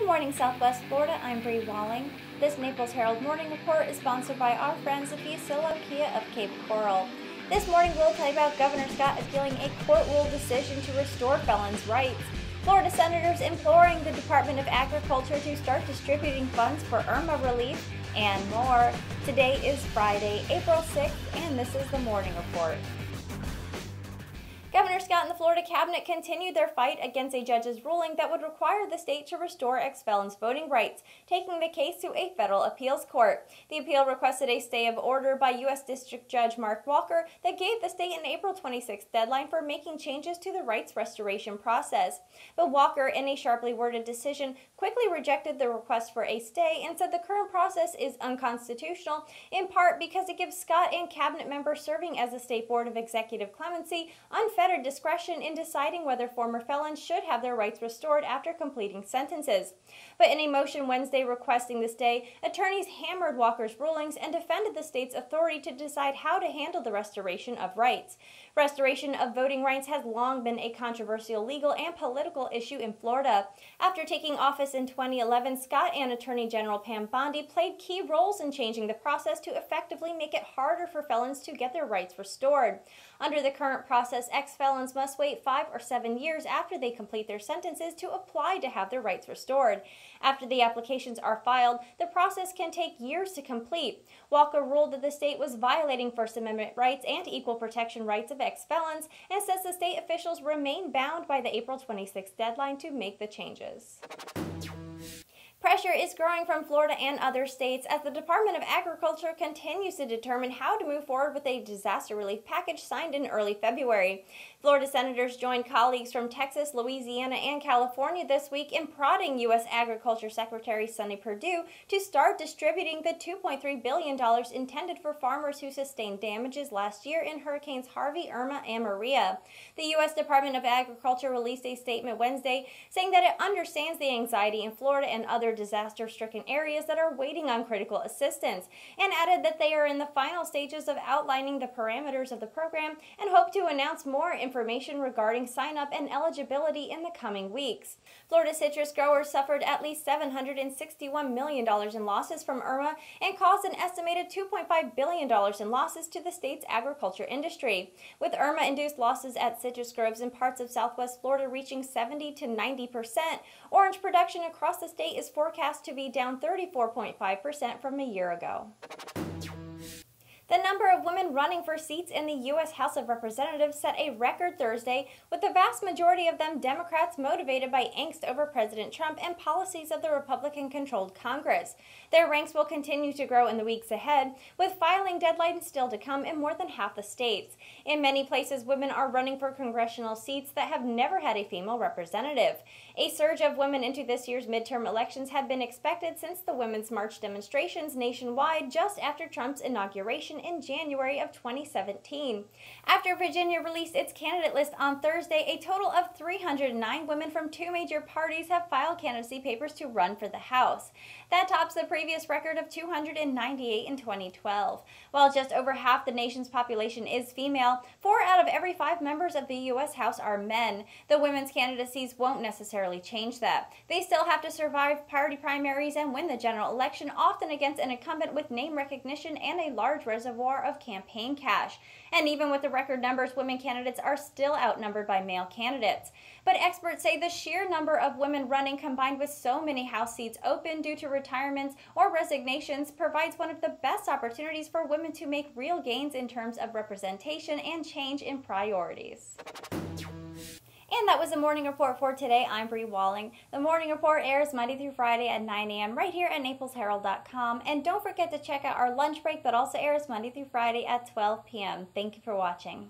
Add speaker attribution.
Speaker 1: Good morning, Southwest Florida. I'm Bri Walling. This Naples Herald Morning Report is sponsored by our friends at Fusillo Kia of Cape Coral. This morning we'll tell you about Governor Scott appealing a court-ruled decision to restore felons' rights, Florida senators imploring the Department of Agriculture to start distributing funds for Irma relief, and more. Today is Friday, April 6th, and this is the Morning Report. Governor Scott and the Florida Cabinet continued their fight against a judge's ruling that would require the state to restore ex-felons' voting rights, taking the case to a federal appeals court. The appeal requested a stay of order by U.S. District Judge Mark Walker that gave the state an April 26th deadline for making changes to the rights restoration process. But Walker, in a sharply worded decision, quickly rejected the request for a stay and said the current process is unconstitutional, in part because it gives Scott and cabinet members serving as the State Board of Executive Clemency unfettered discretion in deciding whether former felons should have their rights restored after completing sentences. But in a motion Wednesday requesting the stay, attorneys hammered Walker's rulings and defended the state's authority to decide how to handle the restoration of rights. Restoration of voting rights has long been a controversial legal and political issue in Florida. After taking office in 2011, Scott and Attorney General Pam Bondi played key roles in changing the process to effectively make it harder for felons to get their rights restored. Under the current process, ex-felons must wait 5 or 7 years after they complete their sentences to apply to have their rights restored. After the applications are filed, the process can take years to complete. Walker ruled that the state was violating First Amendment rights and equal protection rights of ex-felons and says the state officials remain bound by the April 26th deadline to make the changes. Pressure is growing from Florida and other states as the Department of Agriculture continues to determine how to move forward with a disaster relief package signed in early February. Florida senators joined colleagues from Texas, Louisiana, and California this week in prodding U.S. Agriculture Secretary Sonny Perdue to start distributing the $2.3 billion intended for farmers who sustained damages last year in Hurricanes Harvey, Irma, and Maria. The U.S. Department of Agriculture released a statement Wednesday saying that it understands the anxiety in Florida and other disaster-stricken areas that are waiting on critical assistance, and added that they are in the final stages of outlining the parameters of the program and hope to announce more information regarding sign-up and eligibility in the coming weeks. Florida citrus growers suffered at least $761 million in losses from Irma and caused an estimated $2.5 billion in losses to the state's agriculture industry, with Irma-induced losses at citrus groves in parts of southwest Florida reaching 70 to 90%. Orange production across the state is forecast to be down 34.5% from a year ago. The number of women running for seats in the U.S. House of Representatives set a record Thursday, with the vast majority of them Democrats motivated by angst over President Trump and policies of the Republican-controlled Congress. Their ranks will continue to grow in the weeks ahead, with filing deadlines still to come in more than half the states. In many places, women are running for congressional seats that have never had a female representative. A surge of women into this year's midterm elections had been expected since the Women's March demonstrations nationwide just after Trump's inauguration in January of 2017. After Virginia released its candidate list on Thursday, a total of 309 women from 2 major parties have filed candidacy papers to run for the House. That tops the previous record of 298 in 2012. While just over half the nation's population is female, 4 out of every 5 members of the U.S. House are men. The women's candidacies won't necessarily change that. They still have to survive party primaries and win the general election, often against an incumbent with name recognition and a large reservoir of campaign cash. And even with the record numbers, women candidates are still outnumbered by male candidates. But experts say the sheer number of women running, combined with so many House seats open due to retirements or resignations, provides one of the best opportunities for women to make real gains in terms of representation and change in priorities. And that was the Morning Report for today. I'm Bri Walling. The Morning Report airs Monday through Friday at 9 a.m. right here at NaplesHerald.com. And don't forget to check out our lunch break that also airs Monday through Friday at 12 p.m. Thank you for watching.